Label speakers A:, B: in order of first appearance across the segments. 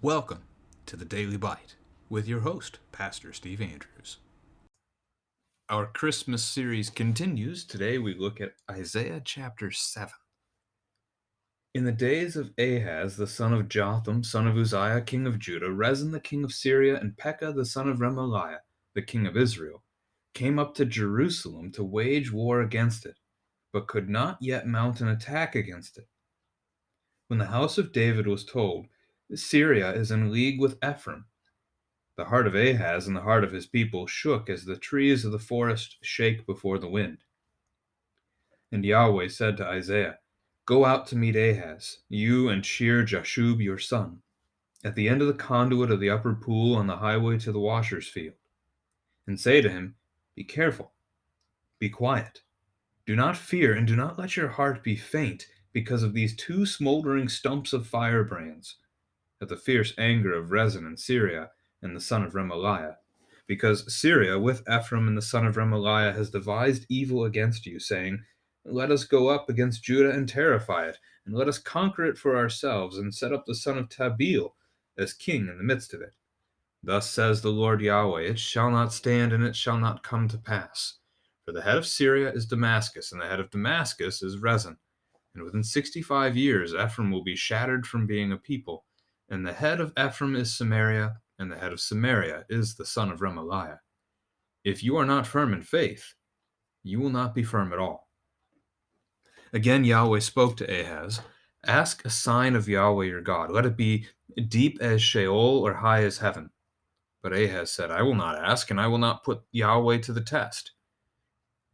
A: Welcome to the Daily Bite with your host, Pastor Steve Andrews. Our Christmas series continues. Today we look at Isaiah chapter 7. In the days of Ahaz, the son of Jotham, son of Uzziah, king of Judah, Rezin, the king of Syria, and Pekah, the son of Remaliah, the king of Israel, came up to Jerusalem to wage war against it, but could not yet mount an attack against it. When the house of David was told, Syria is in league with Ephraim, the heart of Ahaz and the heart of his people shook as the trees of the forest shake before the wind. And Yahweh said to Isaiah, Go out to meet Ahaz, you and Shear-Jashub your son, at the end of the conduit of the upper pool on the highway to the washer's field. And say to him, Be careful, be quiet. Do not fear, and do not let your heart be faint because of these two smoldering stumps of firebrands, at the fierce anger of Rezin and Syria and the son of Remaliah, because Syria with Ephraim and the son of Remaliah has devised evil against you, saying, Let us go up against Judah and terrify it, and let us conquer it for ourselves, and set up the son of Tabeel as king in the midst of it. Thus says the Lord Yahweh, It shall not stand, and it shall not come to pass. For the head of Syria is Damascus, and the head of Damascus is Rezin. And within 65 years Ephraim will be shattered from being a people, and the head of Ephraim is Samaria, and the head of Samaria is the son of Remaliah. If you are not firm in faith, you will not be firm at all. Again Yahweh spoke to Ahaz, Ask a sign of Yahweh your God. Let it be deep as Sheol or high as heaven. But Ahaz said, I will not ask, and I will not put Yahweh to the test.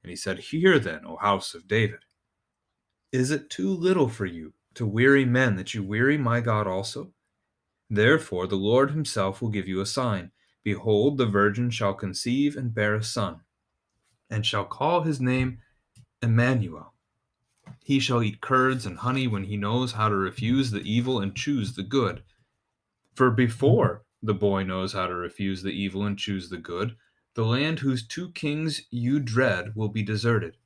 A: And he said, Hear then, O house of David. Is it too little for you to weary men that you weary my God also? Therefore the Lord himself will give you a sign. Behold, the virgin shall conceive and bear a son, and shall call his name Emmanuel. He shall eat curds and honey when he knows how to refuse the evil and choose the good. For before the boy knows how to refuse the evil and choose the good, the land whose two kings you dread will be deserted.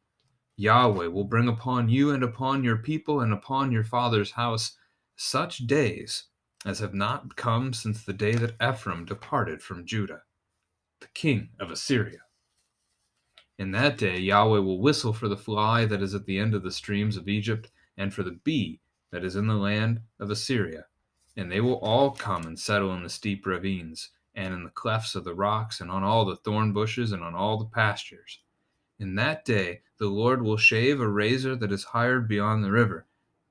A: Yahweh will bring upon you and upon your people and upon your father's house such days as have not come since the day that Ephraim departed from Judah, the king of Assyria. In that day Yahweh will whistle for the fly that is at the end of the streams of Egypt, and for the bee that is in the land of Assyria. And they will all come and settle in the steep ravines, and in the clefts of the rocks, and on all the thorn bushes, and on all the pastures. In that day the Lord will shave a razor that is hired beyond the river,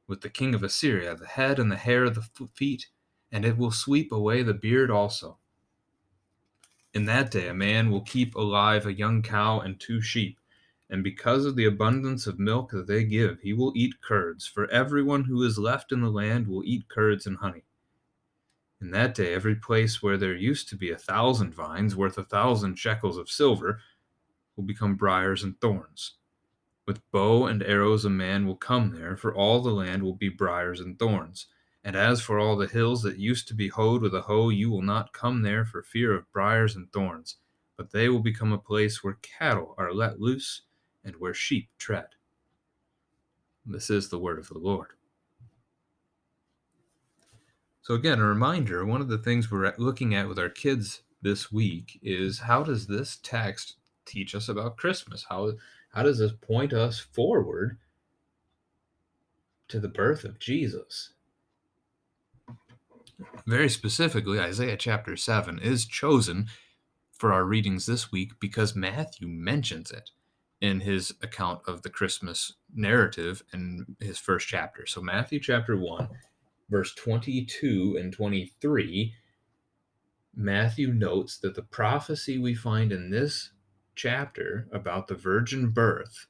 A: with the king of Assyria, the head and the hair of the feet, and it will sweep away the beard also. In that day a man will keep alive a young cow and 2 sheep, and because of the abundance of milk that they give, he will eat curds, for everyone who is left in the land will eat curds and honey. In that day every place where there used to be 1,000 vines worth 1,000 shekels of silver will become briars and thorns. With bow and arrows a man will come there, for all the land will be briars and thorns. And as for all the hills that used to be hoed with a hoe, you will not come there for fear of briars and thorns, but they will become a place where cattle are let loose and where sheep tread. This is the word of the Lord. So again, a reminder, one of the things we're looking at with our kids this week is, how does this text teach us about Christmas? How does this point us forward to the birth of Jesus? Very specifically, Isaiah chapter 7 is chosen for our readings this week because Matthew mentions it in his account of the Christmas narrative in his first chapter. So Matthew chapter 1, verse 22 and 23, Matthew notes that the prophecy we find in this chapter about the virgin birth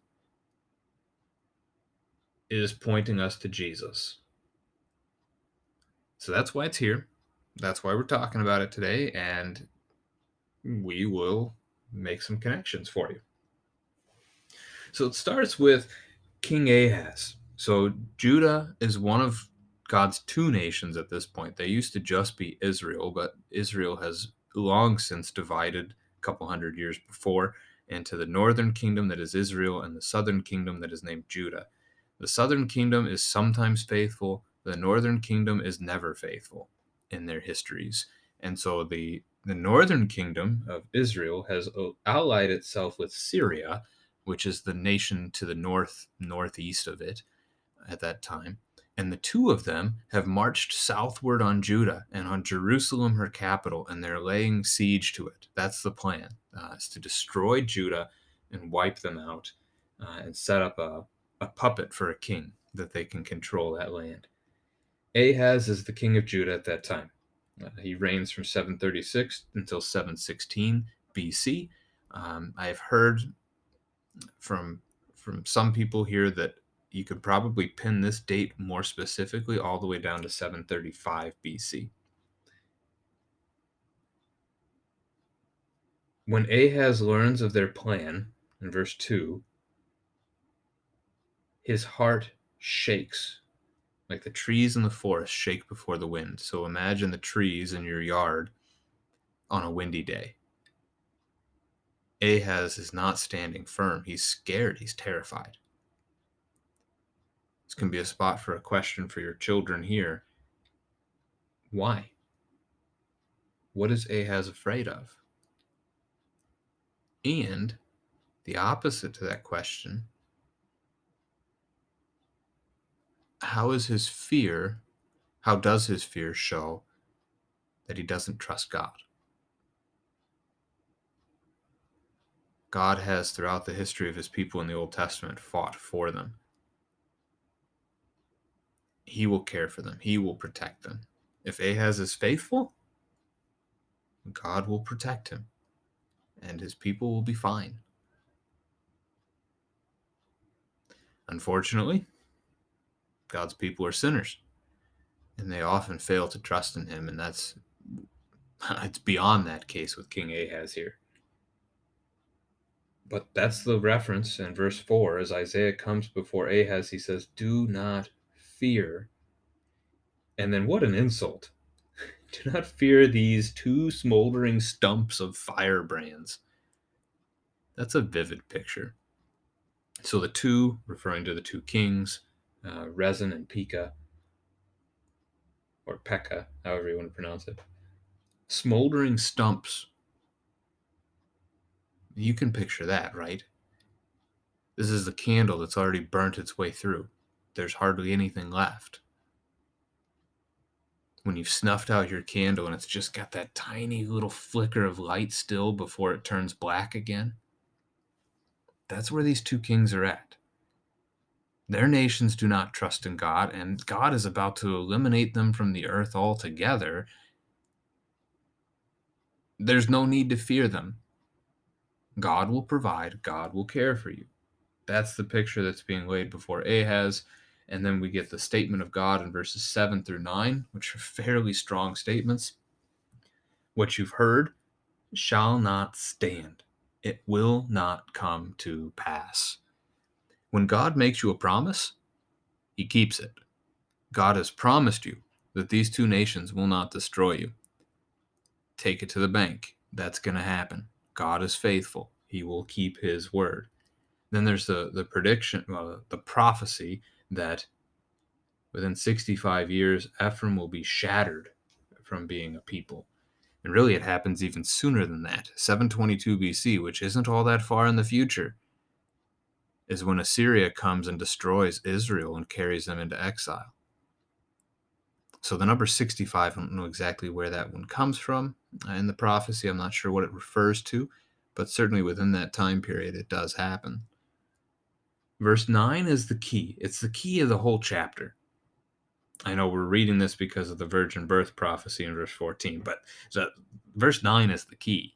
A: is pointing us to Jesus. So that's why it's here. That's why we're talking about it today, and we will make some connections for you. So it starts with King Ahaz. So Judah is one of God's 2 nations at this point. They used to just be Israel, but Israel has long since divided a couple hundred years before into the northern kingdom that is Israel and the southern kingdom that is named Judah. The southern kingdom is sometimes faithful. The northern kingdom is never faithful. in their histories. And so the northern kingdom of Israel has allied itself with Syria, which is the nation to the northeast of it at that time. And the two of them have marched southward on Judah and on Jerusalem, her capital, and they're laying siege to it. That's the plan, is to destroy Judah and wipe them out, and set up a puppet for a king that they can control that land. Ahaz is the king of Judah at that time. He reigns from 736 until 716 BC. I have heard from some people here that you could probably pin this date more specifically all the way down to 735 BC. When Ahaz learns of their plan, in verse 2, his heart shakes like the trees in the forest shake before the wind. So imagine the trees in your yard on a windy day. Ahaz is not standing firm. He's scared. He's terrified. This can be a spot for a question for your children here. Why? What is Ahaz afraid of? And the opposite to that question, how does his fear show that he doesn't trust God? God has, throughout the history of his people in the Old Testament, fought for them. He will care for them. He will protect them. If Ahaz is faithful, God will protect him, and his people will be fine. Unfortunately, God's people are sinners, and they often fail to trust in him, and it's beyond that case with King Ahaz here. But that's the reference in verse 4. As Isaiah comes before Ahaz, he says, "Do not fear." And then what an insult. Do not fear these two smoldering stumps of firebrands. That's a vivid picture. So the two, referring to the two kings, Rezin and Pekah, or Pekah, however you want to pronounce it. Smoldering stumps. You can picture that, right? This is the candle that's already burnt its way through. There's hardly anything left. When you've snuffed out your candle and it's just got that tiny little flicker of light still before it turns black again, that's where these two kings are at. Their nations do not trust in God, and God is about to eliminate them from the earth altogether. There's no need to fear them. God will provide. God will care for you. That's the picture that's being laid before Ahaz. And then we get the statement of God in verses 7 through 9, which are fairly strong statements. What you've heard shall not stand. It will not come to pass. When God makes you a promise, he keeps it. God has promised you that these two nations will not destroy you. Take it to the bank. That's going to happen. God is faithful. He will keep his word. Then there's the prediction, the prophecy that within 65 years, Ephraim will be shattered from being a people. And really, it happens even sooner than that. 722 BC, which isn't all that far in the future, is when Assyria comes and destroys Israel and carries them into exile. So the number 65, I don't know exactly where that one comes from in the prophecy. I'm not sure what it refers to, but certainly within that time period, it does happen. Verse 9 is the key. It's the key of the whole chapter. I know we're reading this because of the virgin birth prophecy in verse 14, but verse 9 is the key.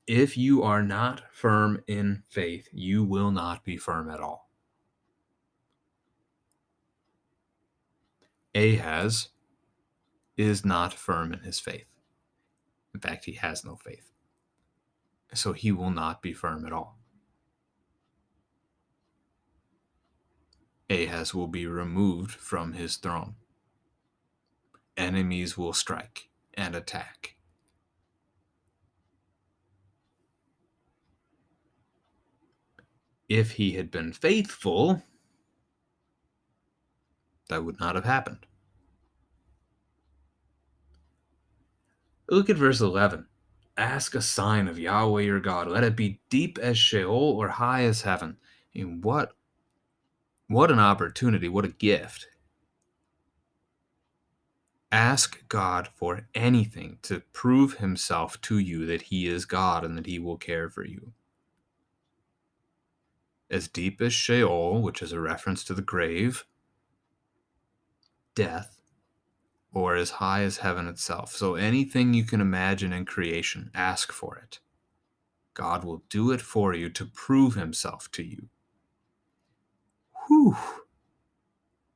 A: If you are not firm in faith, you will not be firm at all. Ahaz is not firm in his faith. In fact, he has no faith. So he will not be firm at all. Ahaz will be removed from his throne. Enemies will strike and attack. If he had been faithful, that would not have happened. Look at verse 11. Ask a sign of Yahweh your God. Let it be deep as Sheol or high as heaven. And what an opportunity. What a gift. Ask God for anything to prove himself to you that he is God and that he will care for you. As deep as Sheol, which is a reference to the grave, death, or as high as heaven itself. So anything you can imagine in creation, ask for it. God will do it for you to prove himself to you. Whew.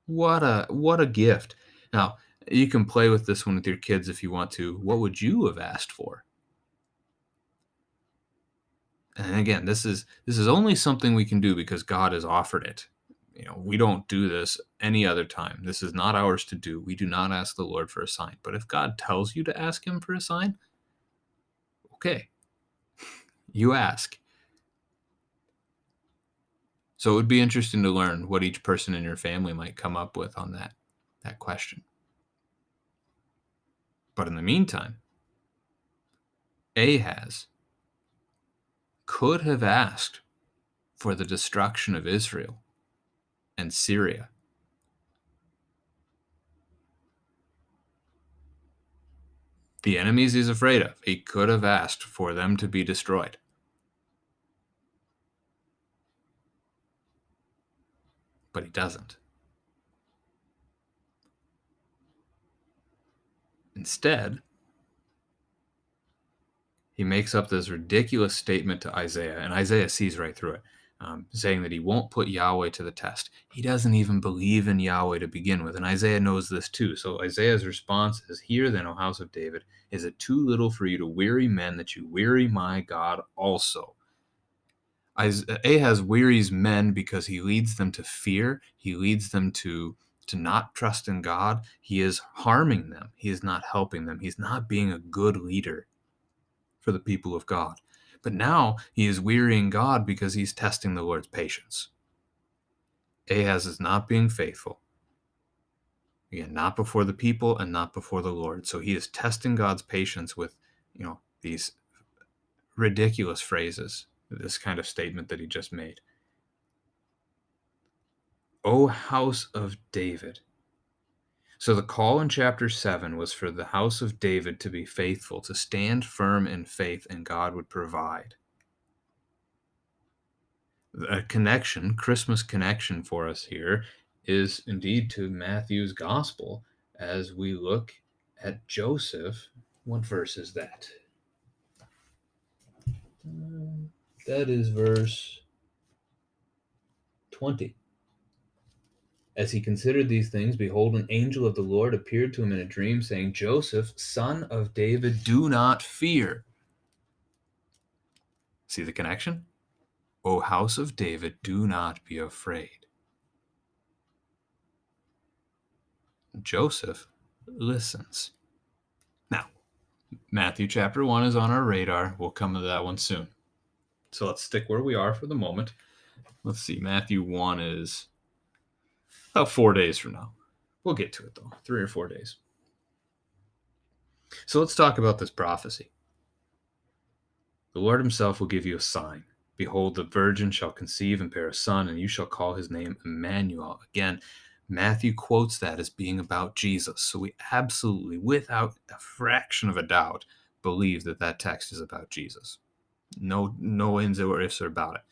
A: What a gift. Now, you can play with this one with your kids if you want to. What would you have asked for? And again, this is only something we can do because God has offered it. We don't do this any other time. This is not ours to do. We do not ask the Lord for a sign. But if God tells you to ask him for a sign, okay, you ask. So it would be interesting to learn what each person in your family might come up with on that question. But in the meantime, Ahaz could have asked for the destruction of Israel and Syria. The enemies he's afraid of, he could have asked for them to be destroyed. But he doesn't. Instead, he makes up this ridiculous statement to Isaiah, and Isaiah sees right through it, saying that he won't put Yahweh to the test. He doesn't even believe in Yahweh to begin with, and Isaiah knows this too. So Isaiah's response is, "Hear then, O house of David, is it too little for you to weary men that you weary my God also?" Ahaz wearies men because he leads them to fear. He leads them to not trust in God. He is harming them. He is not helping them. He's not being a good leader for the people of God. But now he is wearying God because he's testing the Lord's patience. Ahaz is not being faithful. Again, not before the people and not before the Lord. So he is testing God's patience with, these ridiculous phrases, this kind of statement that he just made. O house of David. So the call in chapter 7 was for the house of David to be faithful, to stand firm in faith, and God would provide. A connection, Christmas connection for us here, is indeed to Matthew's gospel as we look at Joseph. What verse is that? That is verse 20. As he considered these things, behold, an angel of the Lord appeared to him in a dream, saying, Joseph, son of David, do not fear. See the connection? O house of David, do not be afraid. Joseph listens. Now, Matthew chapter 1 is on our radar. We'll come to that one soon. So let's stick where we are for the moment. Let's see, Matthew 1 is about 4 days from now. We'll get to it, though, 3 or 4 days. So let's talk about this prophecy. The Lord himself will give you a sign. Behold, the virgin shall conceive and bear a son, and you shall call his name Emmanuel. Again, Matthew quotes that as being about Jesus. So we absolutely, without a fraction of a doubt, believe that text is about Jesus. No ins or ifs about it.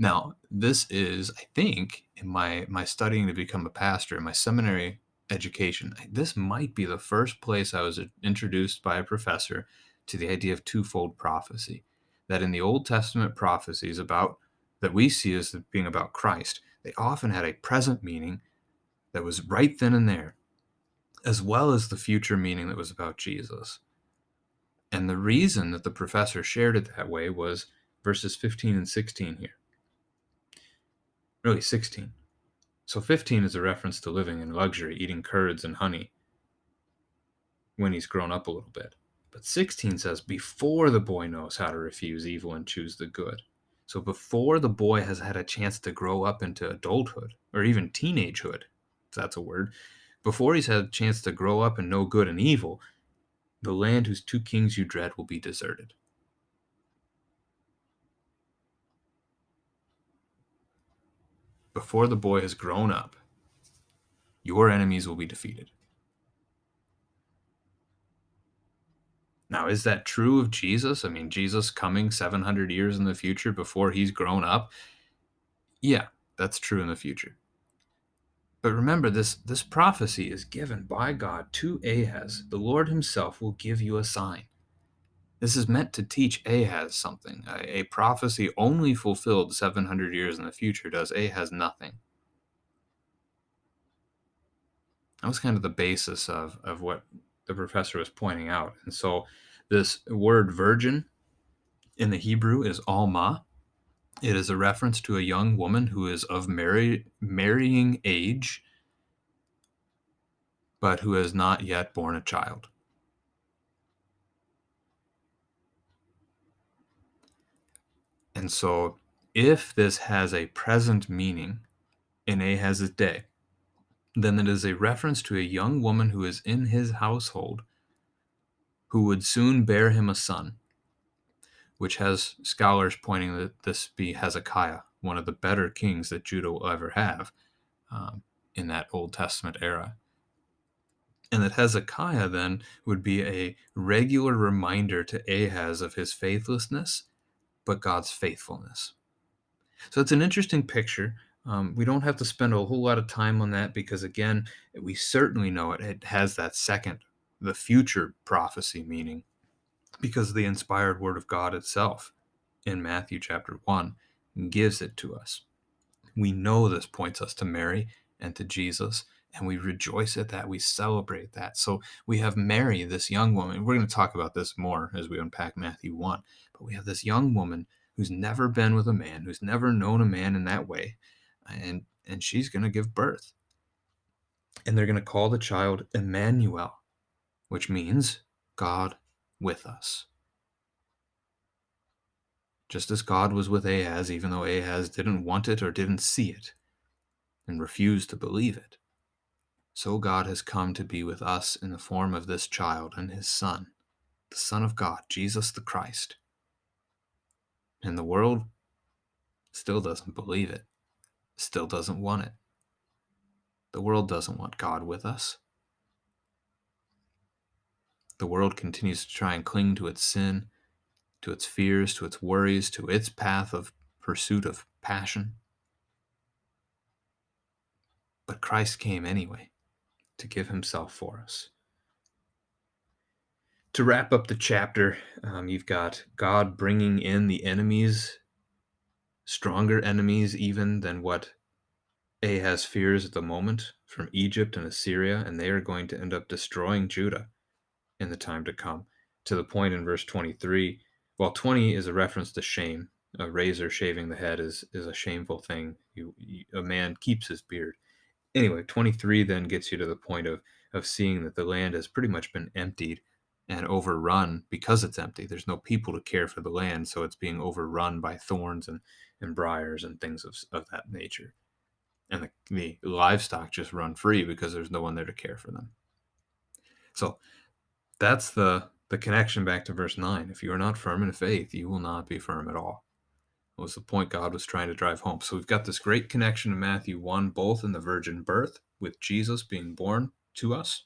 A: Now, this is, I think, in my studying to become a pastor, in my seminary education, this might be the first place I was introduced by a professor to the idea of twofold prophecy. That in the Old Testament prophecies that we see as being about Christ, they often had a present meaning that was right then and there, as well as the future meaning that was about Jesus. And the reason that the professor shared it that way was verses 15 and 16 here. Really 16. So 15 is a reference to living in luxury, eating curds and honey when he's grown up a little bit. But 16 says, before the boy knows how to refuse evil and choose the good. So before the boy has had a chance to grow up into adulthood, or even teenagehood, if that's a word, before he's had a chance to grow up and know good and evil, The land whose two kings you dread will be deserted. Before the boy has grown up, your enemies will be defeated. Now, is that true of Jesus? I mean, Jesus coming 700 years in the future before he's grown up? Yeah, that's true in the future. But remember, this prophecy is given by God to Ahaz. The Lord himself will give you a sign. This is meant to teach Ahaz something. A prophecy only fulfilled 700 years in the future does Ahaz nothing. That was kind of the basis of what the professor was pointing out. And so this word virgin in the Hebrew is alma. It is a reference to a young woman who is of marrying age, but who has not yet born a child. And so if this has a present meaning in Ahaz's day, then it is a reference to a young woman who is in his household who would soon bear him a son, which has scholars pointing that this be Hezekiah, one of the better kings that Judah will ever have in that Old Testament era. And that Hezekiah then would be a regular reminder to Ahaz of his faithlessness, but God's faithfulness. So it's an interesting picture. We don't have to spend a whole lot of time on that because, again, we certainly know it has that second, the future prophecy meaning, because the inspired word of God itself in Matthew chapter 1 gives it to us. We know this points us to Mary and to Jesus, and we rejoice at that. We celebrate that. So we have Mary, this young woman. We're going to talk about this more as we unpack Matthew 1. But we have this young woman who's never been with a man, who's never known a man in that way. And she's going to give birth. And they're going to call the child Emmanuel, which means God with us. Just as God was with Ahaz, even though Ahaz didn't want it or didn't see it and refused to believe it, so God has come to be with us in the form of this child and his Son, the Son of God, Jesus the Christ. And the world still doesn't believe it, still doesn't want it. The world doesn't want God with us. The world continues to try and cling to its sin, to its fears, to its worries, to its path of pursuit of passion. But Christ came anyway to give himself for us. To wrap up the chapter, you've got God bringing in the enemies, stronger enemies even than what Ahaz fears at the moment, from Egypt and Assyria, and they are going to end up destroying Judah in the time to come, to the point in verse 23. While 20 is a reference to shame, a razor shaving the head is a shameful thing. A man keeps his beard. Anyway, 23 then gets you to the point of seeing that the land has pretty much been emptied and overrun because it's empty. There's no people to care for the land, so it's being overrun by thorns and briars and things of that nature. And the livestock just run free because there's no one there to care for them. So that's the connection back to verse 9. If you are not firm in faith, you will not be firm at all. That was the point God was trying to drive home. So we've got this great connection in Matthew 1, both in the virgin birth, with Jesus being born to us,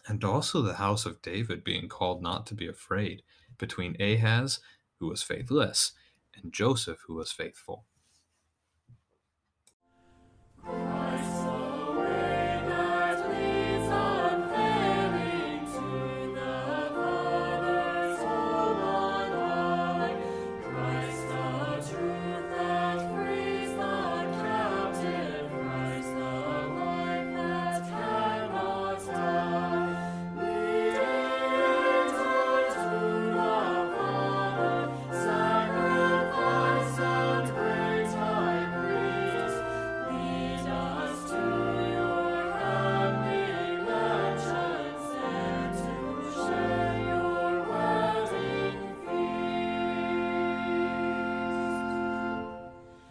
A: and also the house of David being called not to be afraid, between Ahaz, who was faithless, and Joseph, who was faithful.